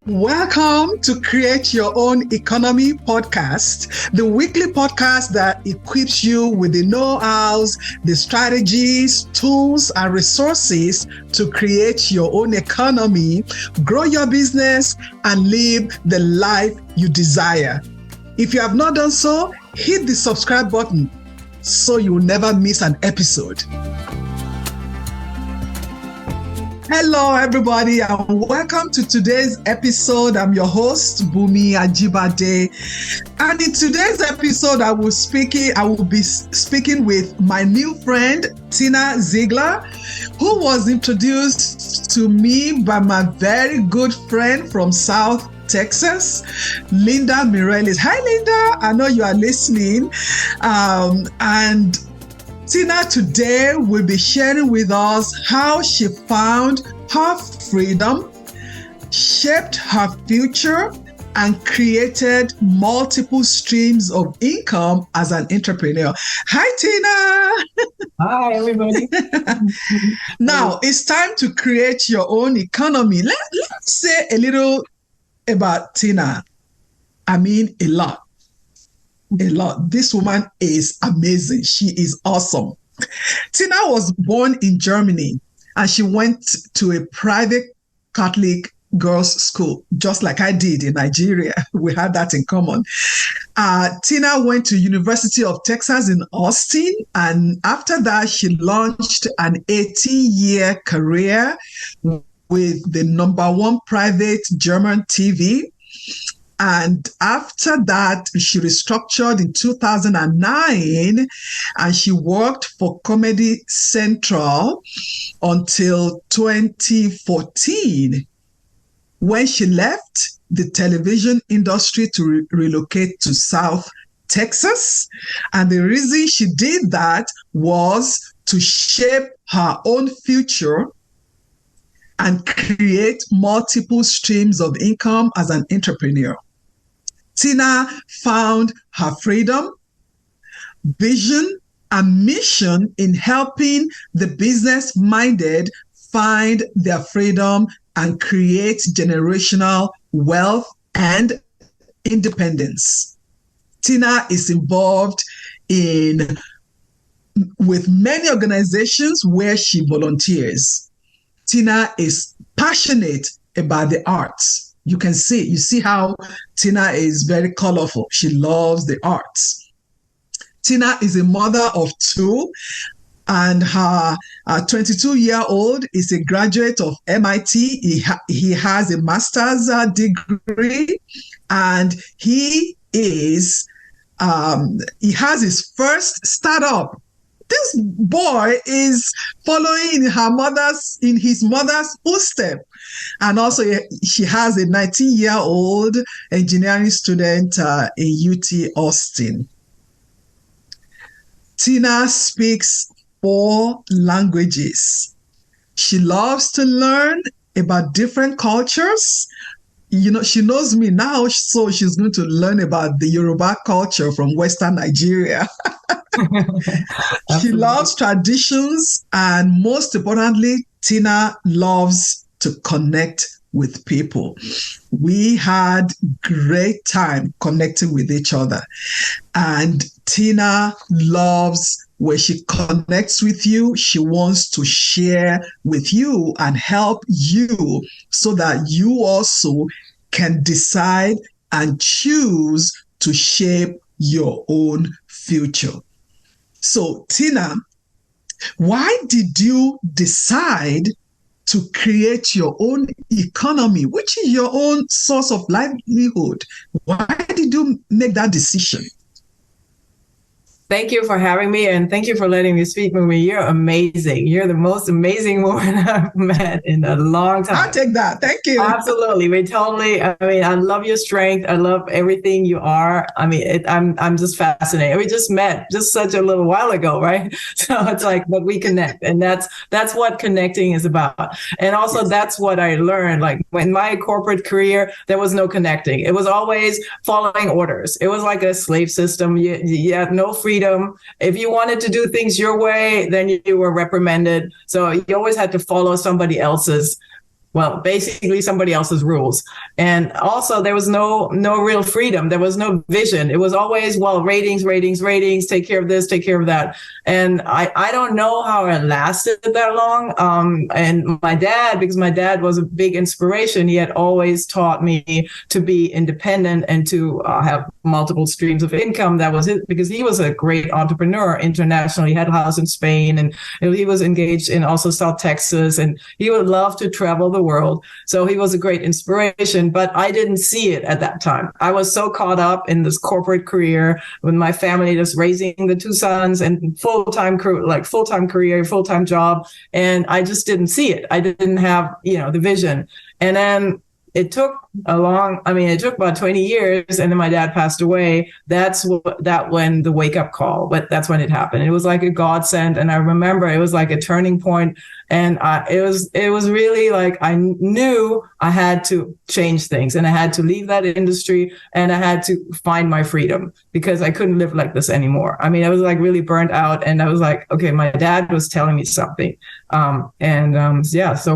Welcome to Create Your Own Economy podcast, the weekly podcast that equips you with the know-hows, the strategies, tools, and resources to create your own economy, grow your business, and live the life you desire. If you have not done so, hit the subscribe button so you will never miss an episode. Hello, everybody, and welcome to today's episode. I'm your host, Bunmi Ajibade. And in today's episode, I will be speaking with my new friend, Tina Ziegler, who was introduced to me by my very good friend from South Texas, Linda Mireles. Hi, Linda. I know you are listening. And Tina today will be sharing with us how she found her freedom, shaped her future, and created multiple streams of income as an entrepreneur. Hi, Tina. Hi, everybody. Now, it's time to create your own economy. Let's say a little about Tina. I mean, a lot. This woman is amazing. She is awesome. Tina was born in Germany and she went to a private Catholic girls' school, just like I did in Nigeria. We had that in common. Tina went to University of Texas in Austin, and after that, she launched an 18-year career with the #1 private German TV. And after that, she restructured in 2009 and she worked for Comedy Central until 2014 when she left the television industry to relocate to South Texas. And the reason she did that was to shape her own future and create multiple streams of income as an entrepreneur. Tina found her freedom, vision, and mission in helping the business-minded find their freedom and create generational wealth and independence. Tina is involved with many organizations where she volunteers. Tina is passionate about the arts. You see how Tina is very colorful. She loves the arts. Tina is a mother of 2, and her 22-year-old is a graduate of MIT. He has a master's degree, and he has his first startup. This boy is following in his mother's footsteps. And also, she has a 19-year-old engineering student in UT Austin. Tina speaks 4 languages. She loves to learn about different cultures. You know, she knows me now, so she's going to learn about the Yoruba culture from Western Nigeria. She loves traditions, and most importantly, Tina loves to connect with people. We had great time connecting with each other. And Tina loves when she connects with you, she wants to share with you and help you so that you also can decide and choose to shape your own future. So, Tina, why did you decide to create your own economy, which is your own source of livelihood? Why did you make that decision? Thank you for having me, and thank you for letting me speak with me. You're amazing. You're the most amazing woman I've met in a long time. I'll take that. Thank you. Absolutely. I love your strength. I love everything you are. I'm just fascinated. We just met just such a little while ago, right? So it's like, but we connect, and that's what connecting is about. And also that's what I learned. Like in my corporate career, there was no connecting. It was always following orders. It was like a slave system. You had no freedom. If you wanted to do things your way, then you were reprimanded. So you always had to follow somebody else's well, basically somebody else's rules. And also there was no real freedom. There was no vision. It was always, well, ratings, take care of this, take care of that. And I don't know how it lasted that long. And my dad, because my dad was a big inspiration, he had always taught me to be independent and to have multiple streams of income. That was it, because he was a great entrepreneur internationally. He had a house in Spain, and he was engaged in also South Texas, and he would love to travel the world. So he was a great inspiration, but I didn't see it at that time. I was so caught up in this corporate career with my family, just raising the two sons and full-time career, full-time job. And I just didn't see it. I didn't have, the vision. And then it took about 20 years, and then my dad passed away. That's when the wake up call, but that's when it happened. It was like a godsend. And I remember it was like a turning point. And it was really like, I knew I had to change things, and I had to leave that industry, and I had to find my freedom, because I couldn't live like this anymore. I mean, I was like really burnt out, and I was like, okay, my dad was telling me something. So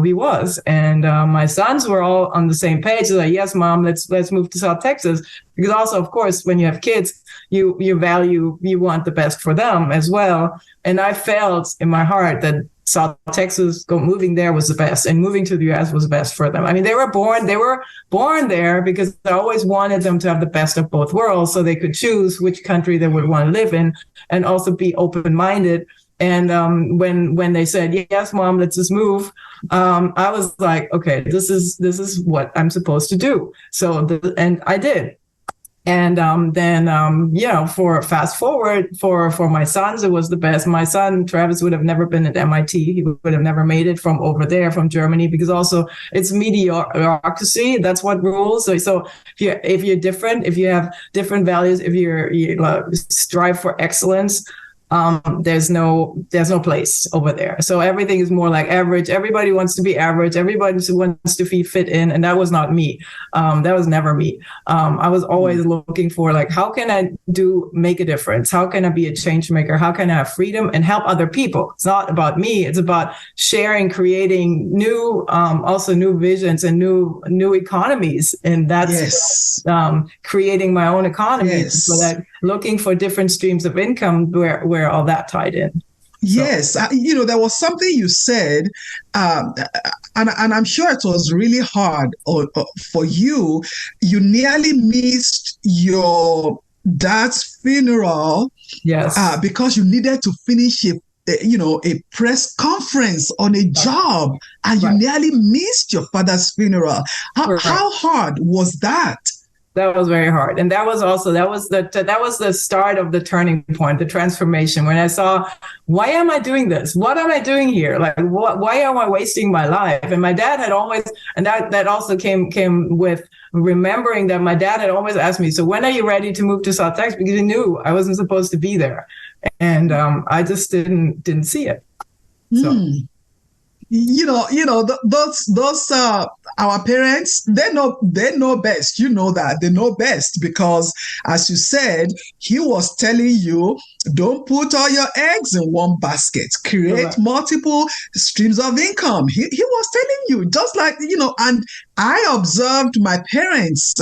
he was, and my sons were all on the same page. They're like, yes, Mom, let's move to South Texas. Because also, of course, when you have kids, you want the best for them as well. And I felt in my heart that South Texas, moving there was the best, and moving to the U.S. was the best for them. I mean, they were born there because I always wanted them to have the best of both worlds, so they could choose which country they would want to live in, and also be open-minded. And when they said, yes, Mom, let's just move, I was like, okay, this is what I'm supposed to do. And I did. And for fast forward for my sons, it was the best. My son Travis would have never been at MIT. He would have never made it from over there, from Germany, because also it's mediocrity. That's what rules. So if you're different, if you have different values, if you strive for excellence, there's no place over there. So everything is more like average. Everybody wants to be average. Everybody wants to fit in. And that was not me. That was never me. I was always looking for, like, how can I make a difference? How can I be a change maker? How can I have freedom and help other people? It's not about me. It's about sharing, creating new visions and new economies. And that's creating my own economy. Yes. So that looking for different streams of income where all that tied in. Yes. There was something you said, and I'm sure it was really hard for you. You nearly missed your dad's funeral. Yes. Because you needed to finish a press conference on a job, and you nearly missed your father's funeral. How hard was that? That was very hard. And that was the start of the turning point, the transformation, when I saw, why am I doing this? What am I doing here? Like, why am I wasting my life? And my dad had always, and that also came with remembering that my dad had always asked me, so when are you ready to move to South Texas? Because he knew I wasn't supposed to be there. And I just didn't see it. So. Those our parents, they know best. You know that they know best, because, as you said, he was telling you, don't put all your eggs in one basket. Create multiple streams of income. He was telling you, just like, and I observed my parents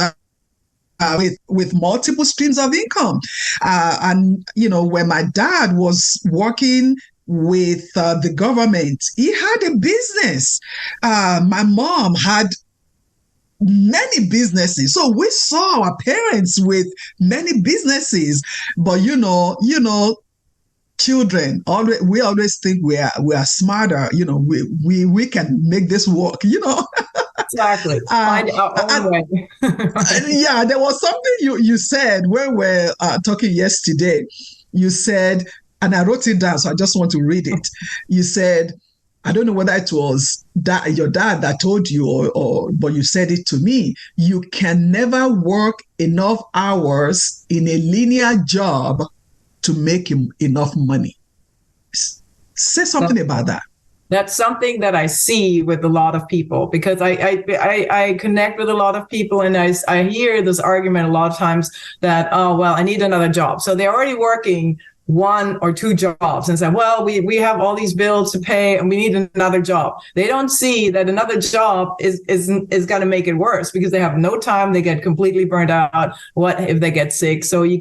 with multiple streams of income. And when my dad was working with the government, he had a business. My mom had many businesses. So we saw our parents with many businesses. But children, we always think we are smarter. We can make this work. Exactly. Find our own way. Yeah, there was something you said when we were talking yesterday. You said, and I wrote it down, so I just want to read it. You said, I don't know whether it was your dad that told you, but you said it to me. You can never work enough hours in a linear job to make enough money. Say something about that. That's something that I see with a lot of people, because I connect with a lot of people, and I hear this argument a lot of times that, oh, well, I need another job. So they're already working one or two jobs and say, well, we have all these bills to pay and we need another job. They don't see that another job is going to make it worse because they have no time. They get completely burned out. What if they get sick? So you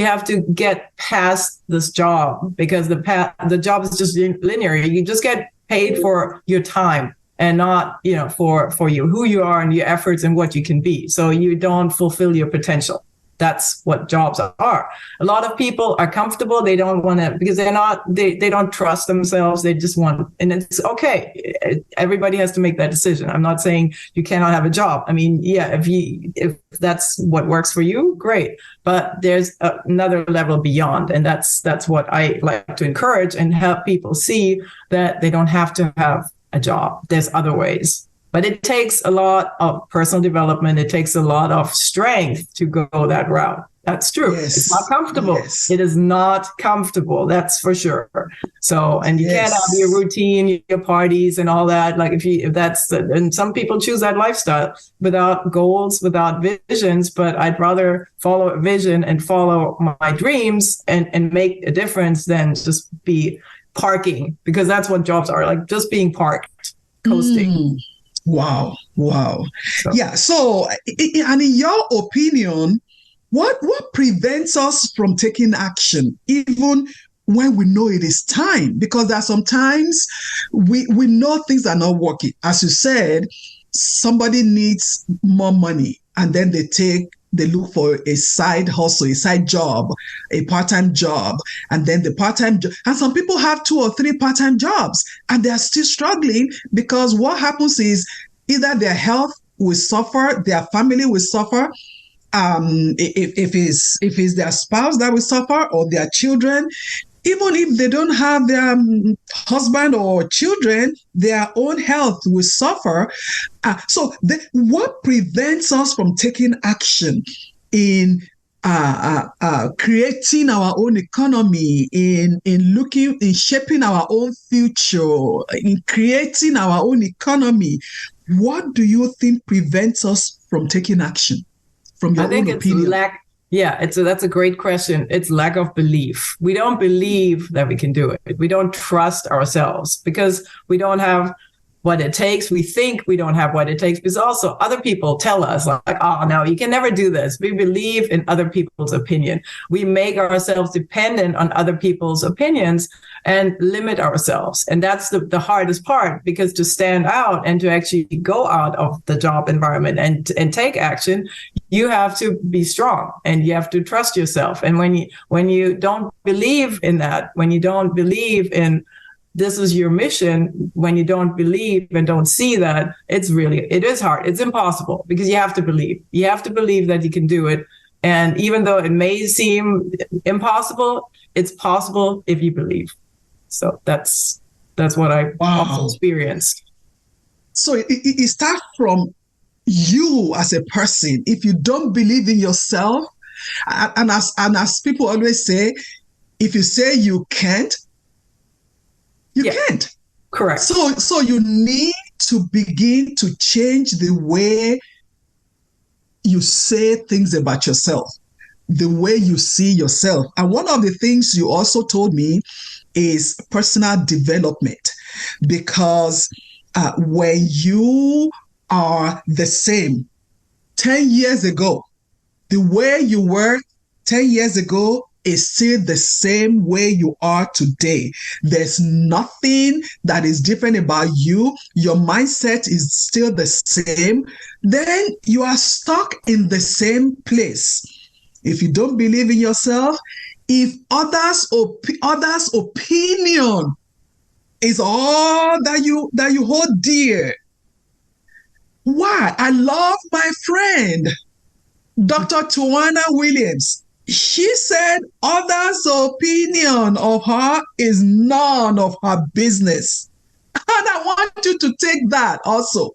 have to get past this job because the job is just linear. You just get paid for your time and not, for who you are and your efforts and what you can be. So you don't fulfill your potential. That's what jobs are. A lot of people are comfortable. They don't want to, because they don't trust themselves. They just want, and it's okay. Everybody has to make that decision. I'm not saying you cannot have a job. I mean, yeah, if that's what works for you, great. But there's another level beyond. And that's what I like to encourage and help people see, that they don't have to have a job. There's other ways. But it takes a lot of personal development. It takes a lot of strength to go that route. That's true. Yes. It's not comfortable. Yes. It is not comfortable. That's for sure. So, and you can't have your routine, your parties and all that. Like and some people choose that lifestyle without goals, without visions, but I'd rather follow a vision and follow my dreams and make a difference than just be parking, because that's what jobs are, like just being parked, coasting. Wow. So. Yeah. So, and in your opinion, what prevents us from taking action, even when we know it is time? Because there are sometimes we know things are not working. As you said, somebody needs more money, and then they look for a side hustle, a side job, a part-time job, and then the part-time job. And some people have 2 or 3 part-time jobs and they're still struggling, because what happens is either their health will suffer, their family will suffer, if it's their spouse that will suffer, or their children. Even if they don't have their husband or children, their own health will suffer. So what prevents us from taking action in creating our own economy, in shaping our own future, in creating our own economy? What do you think prevents us from taking action? From your own opinion? That's a great question. It's lack of belief. We don't believe that we can do it. We don't trust ourselves because we don't have what it takes. We think we don't have what it takes because also other people tell us like, oh, no, you can never do this. We believe in other people's opinion. We make ourselves dependent on other people's opinions and limit ourselves. And that's the hardest part, because to stand out and to actually go out of the job environment and take action, you have to be strong and you have to trust yourself. And when you don't believe in that, when you don't believe in this is your mission, when you don't believe and don't see that, it is hard. It's impossible, because you have to believe. You have to believe that you can do it. And even though it may seem impossible, it's possible if you believe. So that's what I also experienced. So it starts from you as a person. If you don't believe in yourself, and as people always say, if you say you can't, you can't. Correct. So you need to begin to change the way you say things about yourself, the way you see yourself. And one of the things you also told me is personal development, because when you are the same 10 years ago, the way you were 10 years ago is still the same way you are today. There's nothing that is different about you. Your mindset is still the same. Then you are stuck in the same place. If you don't believe in yourself, if others' opinion is all that you hold dear. Why? I love my friend, Dr. Tawana Williams. She said others' opinion of her is none of her business. And I want you to take that also.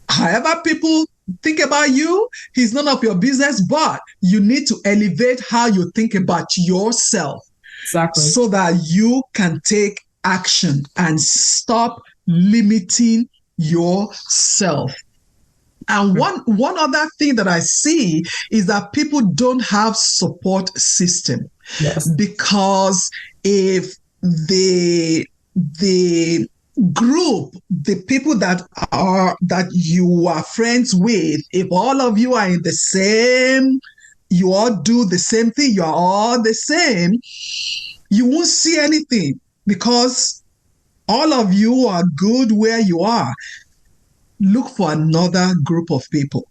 However people think about you, it's none of your business, but you need to elevate how you think about yourself. Exactly. So that you can take action and stop limiting yourself. And one other thing that I see is that people don't have support system. Yes. Because if the group, the people that you are friends with, if all of you are in the same, you all do the same thing, you are all the same, you won't see anything because all of you are good where you are. Look for another group of people.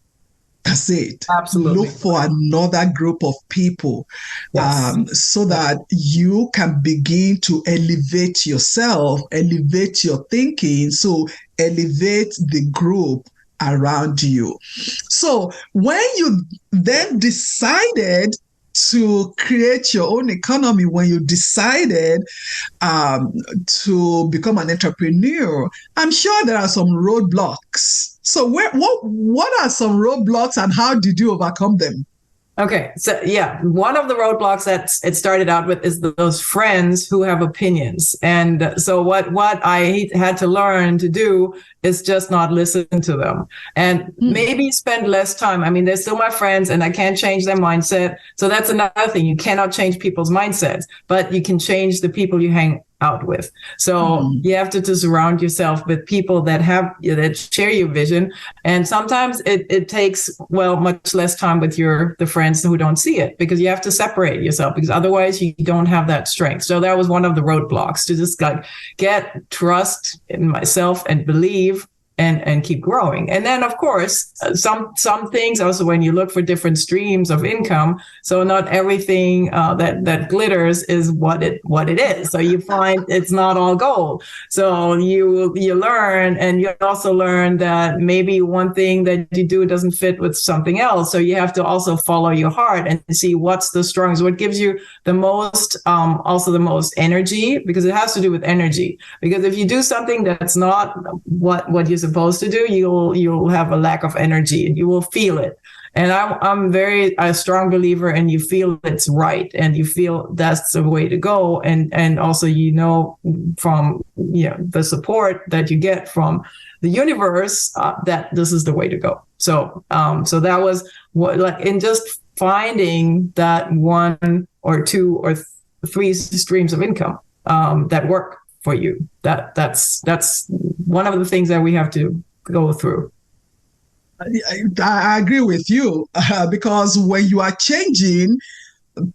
That's it. Absolutely. Look for another group of people, so that you can begin to elevate yourself, elevate your thinking, so elevate the group around you. So when you then decided to create your own economy, when you decided to become an entrepreneur, I'm sure there are some roadblocks. So what are some roadblocks and how did you overcome them? Okay. So yeah, one of the roadblocks that it started out with is those friends who have opinions. And so what I had to learn to do is just not listen to them and maybe spend less time. I mean, they're still my friends and I can't change their mindset. So that's another thing. You cannot change people's mindsets, but you can change the people you hang out with. So you have to surround yourself with people that share your vision. And sometimes it takes, much less time with the friends who don't see it, because you have to separate yourself, because otherwise you don't have that strength. So that was one of the roadblocks, to just get trust in myself and believe and keep growing. And then, of course, some things also, when you look for different streams of income, so not everything that glitters is what it is. So you find it's not all gold. So you learn, and you also learn that maybe one thing that you do doesn't fit with something else. So you have to also follow your heart and see what's the strongest, what gives you the most, also the most energy, because it has to do with energy. Because if you do something that's not what you're supposed to do, you'll have a lack of energy and you will feel it. And I'm a strong believer in, you feel it's right and you feel that's the way to go. And also, from the support that you get from the universe, that this is the way to go. So that was in just finding that one or two or three streams of income that work for you. That's one of the things that we have to go through. I agree with you, because when you are changing,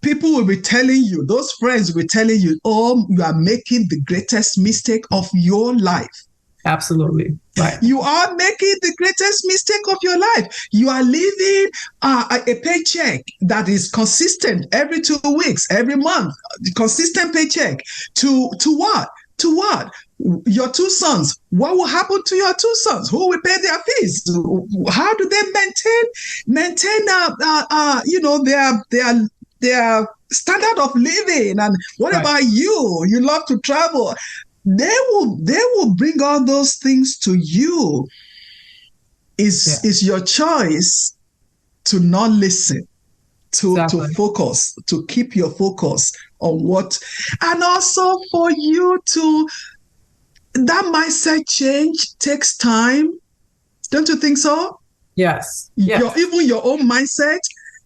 people will be telling you, those friends will be telling you, oh, you are making the greatest mistake of your life. Absolutely. Right. You are making the greatest mistake of your life. You are living a paycheck that is consistent every 2 weeks, every month, consistent paycheck to what? To what? Your two sons. What will happen to your two sons? Who will pay their fees? How do they maintain their standard of living? And what about you? You love to travel. They will bring all those things to you. It's your choice to not listen, to focus, to keep your focus on what, and also for you to, that mindset change takes time. Don't you think so? Yes. Even your own mindset,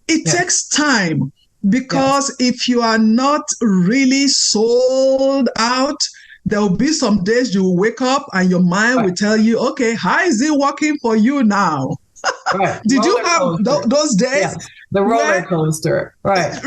it takes time, because if you are not really sold out, there will be some days you will wake up and your mind will tell you, okay, how is it working for you now? Right. Did you have those days? Yes. The roller coaster. Right.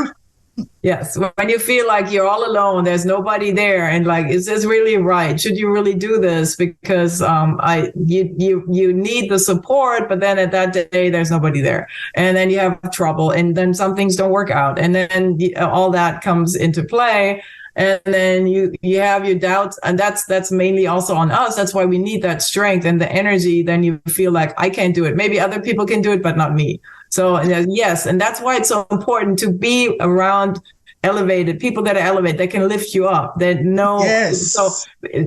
Yes. When you feel like you're all alone, there's nobody there, and is this really right? Should you really do this? Because you need the support, but then at that day there's nobody there, and then you have trouble, and then some things don't work out, and then all that comes into play. And then you have your doubts, and that's mainly also on us. That's why we need that strength and the energy. Then you feel like, I can't do it. Maybe other people can do it, but not me. So yes, and that's why it's so important to be around elevated, people that are elevated, that can lift you up, that know. Yes. So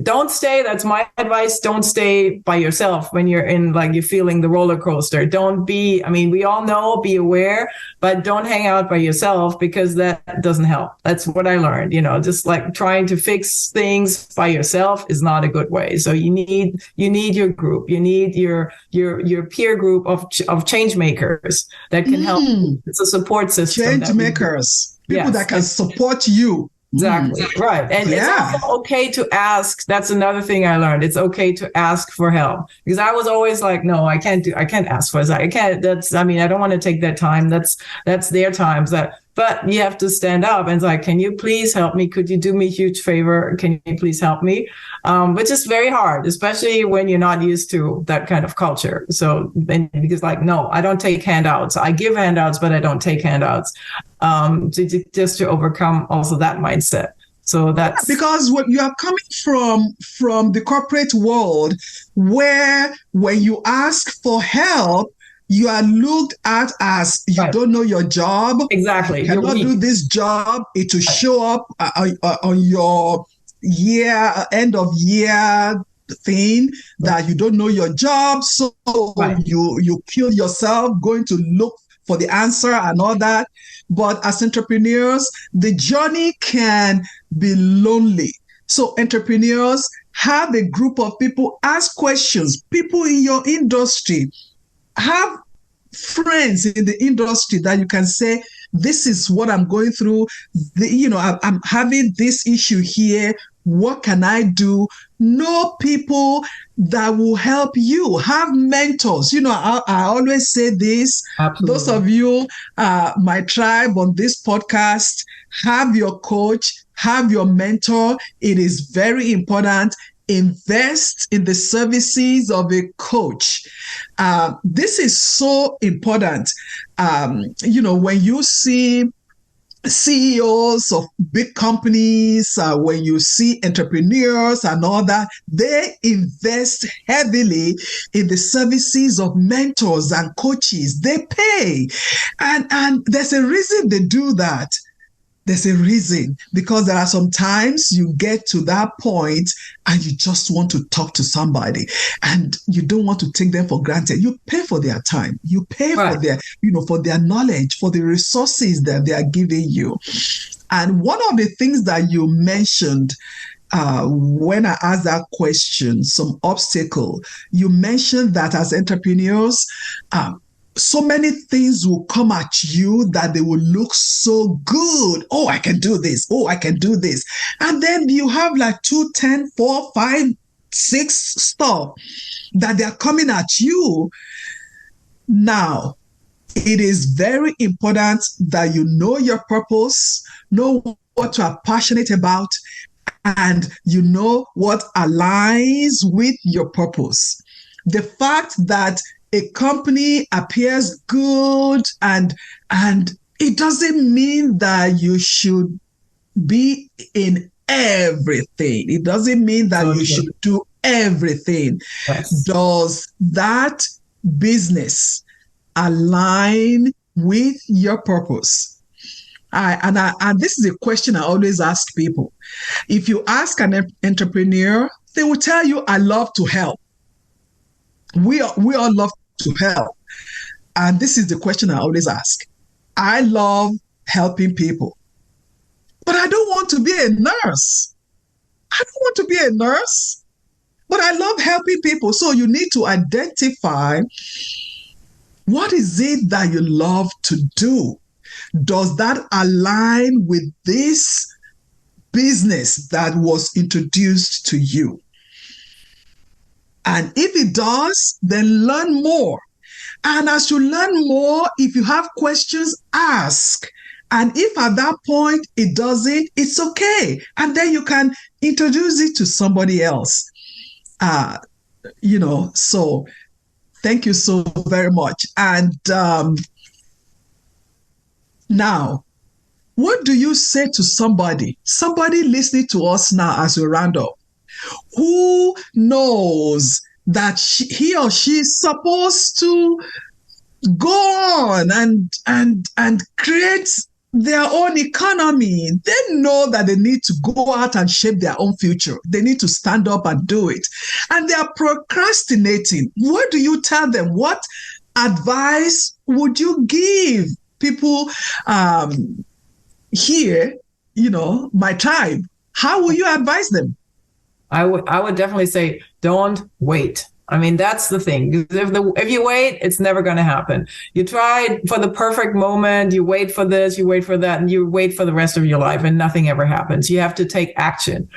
don't stay. That's my advice. Don't stay by yourself when you're in, like, you're feeling the roller coaster. Don't be, I mean, we all know, be aware, but don't hang out by yourself, because that doesn't help. That's what I learned, just like trying to fix things by yourself is not a good way. So you need your group. You need your peer group of change makers that can help. It's a support system. Change makers. People that can support you. Exactly. Right. And it's also okay to ask. That's another thing I learned. It's okay to ask for help, because I was always like, no, I can't ask for that. I can't, I don't want to take that time. That's their times. But you have to stand up and it's like, can you please help me? Could you do me a huge favor? Can you please help me? Which is very hard, especially when you're not used to that kind of culture. So, because like, no, I don't take handouts. I give handouts, but I don't take handouts. Just to overcome also that mindset. So that's because what you are coming from the corporate world, where when you ask for help, you are looked at as you don't know your job. Exactly. You cannot do this job. It will show up on your end of year thing that you don't know your job. So you kill yourself going to look for the answer and all that. But as entrepreneurs, the journey can be lonely. So entrepreneurs, have a group of people, ask questions, people in your industry, have friends in the industry that you can say, this is what I'm going through. I'm having this issue here. What can I do? Know people that will help you. Have mentors. I always say this. Absolutely. Those of you, my tribe on this podcast, have your coach, have your mentor. It is very important. Invest in the services of a coach. This is so important. When you see CEOs of big companies, when you see entrepreneurs and all that, they invest heavily in the services of mentors and coaches. They pay. And there's a reason they do that. There's a reason, because there are some times you get to that point and you just want to talk to somebody and you don't want to take them for granted. You pay for their time. You pay for their, for their knowledge, for the resources that they are giving you. And one of the things that you mentioned when I asked that question, some obstacle, you mentioned that as entrepreneurs, so many things will come at you that they will look so good. Oh, I can do this. Oh, I can do this. And then you have like 2, 10, 4, 5, 6 stuff that they are coming at you. Now, it is very important that you know your purpose, know what you are passionate about, and you know what aligns with your purpose. The fact that a company appears good and it doesn't mean that you should be in everything. It doesn't mean that you should do everything. Yes. Does that business align with your purpose? And this is a question I always ask people. If you ask an entrepreneur, they will tell you, I love to help. We all love to help. And this is the question I always ask. I love helping people, but I don't want to be a nurse. I don't want to be a nurse, but I love helping people. So you need to identify, what is it that you love to do? Does that align with this business that was introduced to you? And if it does, then learn more. And as you learn more, if you have questions, ask. And if at that point it doesn't, it's okay. And then you can introduce it to somebody else. So thank you so very much. And now, what do you say to somebody listening to us now as we round up, who knows that he or she is supposed to go on and create their own economy. They know that they need to go out and shape their own future. They need to stand up and do it. And they are procrastinating. What do you tell them? What advice would you give people here, my tribe? How will you advise them? I would definitely say, don't wait. I mean, that's the thing. If you wait, it's never going to happen. You try for the perfect moment, you wait for this, you wait for that, and you wait for the rest of your life, and nothing ever happens. You have to take action.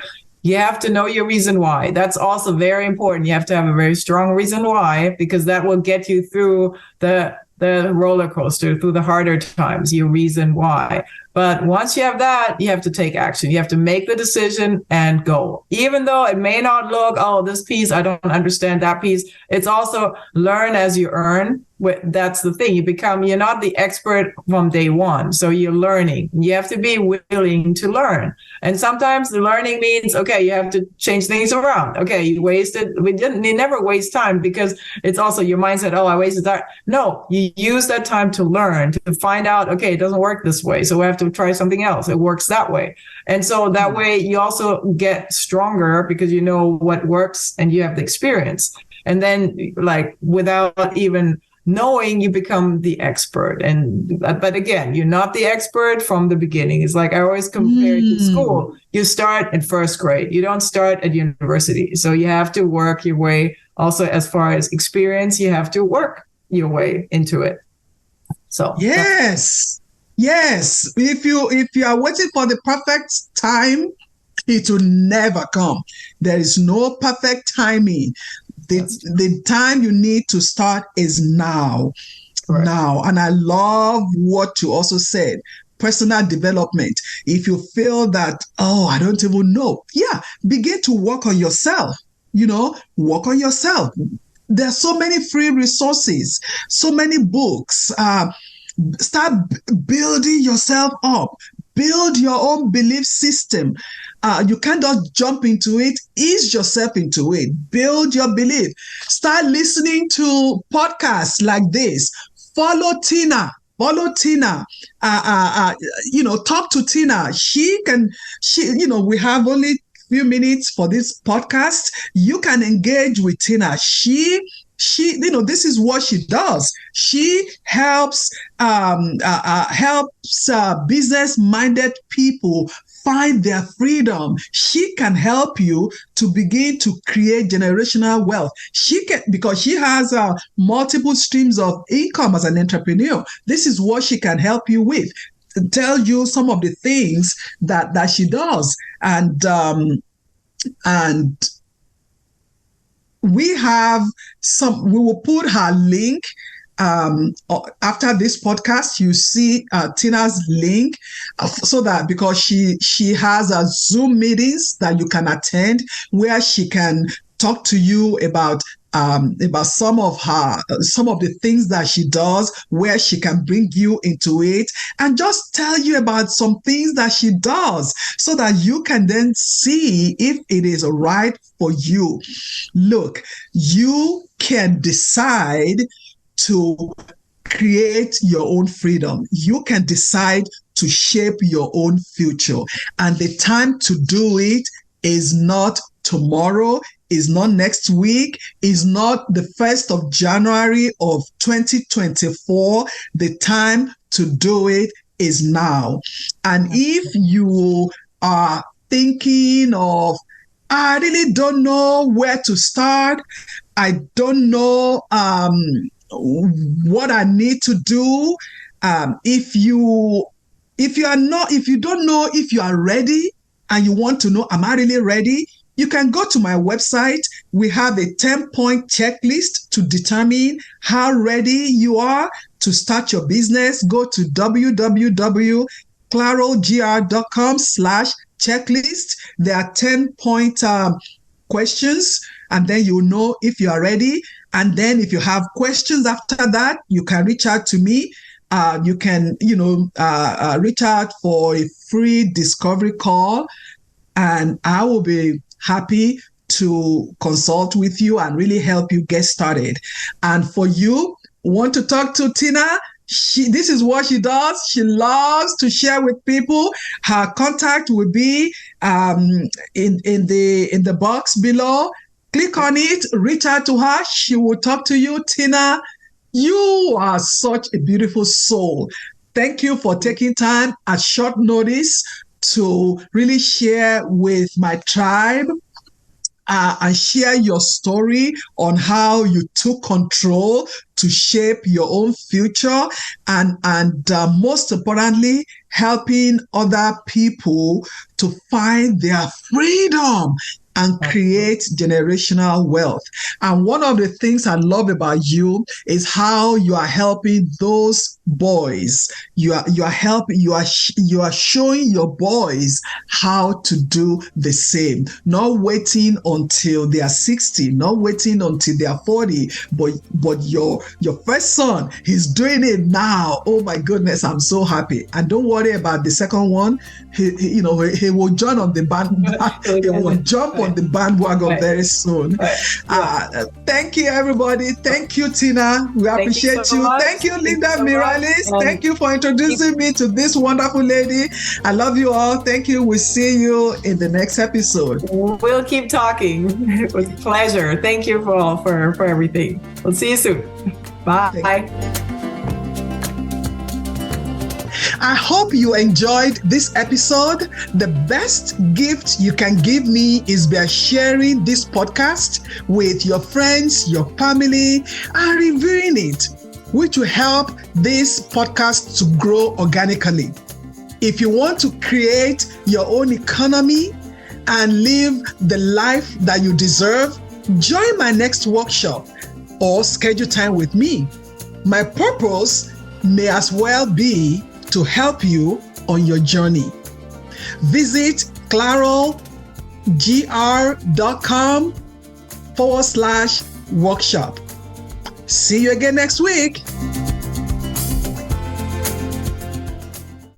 You have to know your reason why. That's also very important. You have to have a very strong reason why, because that will get you through the roller coaster, through the harder times, your reason why. But once you have that, you have to take action. You have to make the decision and go. Even though it may not look, this piece, I don't understand that piece. It's also learn as you earn. That's the thing. You're not the expert from day one. So you're learning. You have to be willing to learn. And sometimes the learning means, okay, you have to change things around. Okay, you never waste time, because it's also your mindset, I wasted time. No, you use that time to learn, to find out, okay, it doesn't work this way, so we have to try something else. It works that way. And so that way you also get stronger, because you know what works and you have the experience. And then, without even knowing, you become the expert. But again, you're not the expert from the beginning. It's like I always compare it to school. You start at first grade. You don't start at university. So you have to work your way. Also, as far as experience, you have to work your way into it. So yes. If you are waiting for the perfect time, it will never come. There is no perfect timing. The time you need to start is now. Correct. Now. And I love what you also said, personal development. If you feel that, I don't even know. Yeah, begin to work on yourself. Work on yourself. There's so many free resources, so many books. Start building yourself up. Build your own belief system. You can't just jump into it. Ease yourself into it. Build your belief. Start listening to podcasts like this. Follow Tina. Talk to Tina. We have only few minutes for this podcast. You can engage with Tina. She this is what she does. She helps business-minded people find their freedom. She can help you to begin to create generational wealth. Because she has multiple streams of income as an entrepreneur. This is what she can help you with. To tell you some of the things that she does, and we will put her link after this podcast. You see Tina's link, so that because she has Zoom meetings that you can attend, where she can talk to you about some of the things that she does, where she can bring you into it, and just tell you about some things that she does, so that you can then see if it is right for you. Look, you can decide to create your own freedom. You can decide to shape your own future. And the time to do it is not tomorrow, is not next week, is not the 1st of January of 2024. The time to do it is now. And if you are thinking of, I really don't know where to start, I don't know what I need to do, if you don't know if you are ready and you want to know, am I really ready? You can go to my website. We have a 10-point checklist to determine how ready you are to start your business. Go to www.clarogr.com/checklist. There are 10-point questions, and then you'll know if you are ready. And then if you have questions after that, you can reach out to me. You can, reach out for a free discovery call, and I will be happy to consult with you and really help you get started. And for you want to talk to Tina, This is what she does. She loves to share with people. Her contact will be in the box below. Click on it, reach out to her. She will talk to you. Tina, you are such a beautiful soul. Thank you for taking time at short notice to really share with my tribe and share your story on how you took control to shape your own future and most importantly, helping other people to find their freedom and create generational wealth. And one of the things I love about you is how you are helping those boys. You are showing your boys how to do the same. Not waiting until they are 60, not waiting until they are 40, but your first son, he's doing it now. Oh my goodness, I'm so happy. And don't worry about the second one. He will join on the bandwagon. He will jump on the bandwagon very soon. Thank you, everybody. Thank you, Tina. We appreciate you. Thank you, Linda Miralles. Thank you for introducing me to this wonderful lady. I love you all. Thank you. We'll see you in the next episode. We'll keep talking with pleasure. Thank you for everything. We'll see you soon. Bye. I hope you enjoyed this episode. The best gift you can give me is by sharing this podcast with your friends, your family, and reviewing it, which will help this podcast to grow organically. If you want to create your own economy and live the life that you deserve, join my next workshop or schedule time with me. My purpose may as well be to help you on your journey. Visit clarogr.com/workshop. See you again next week.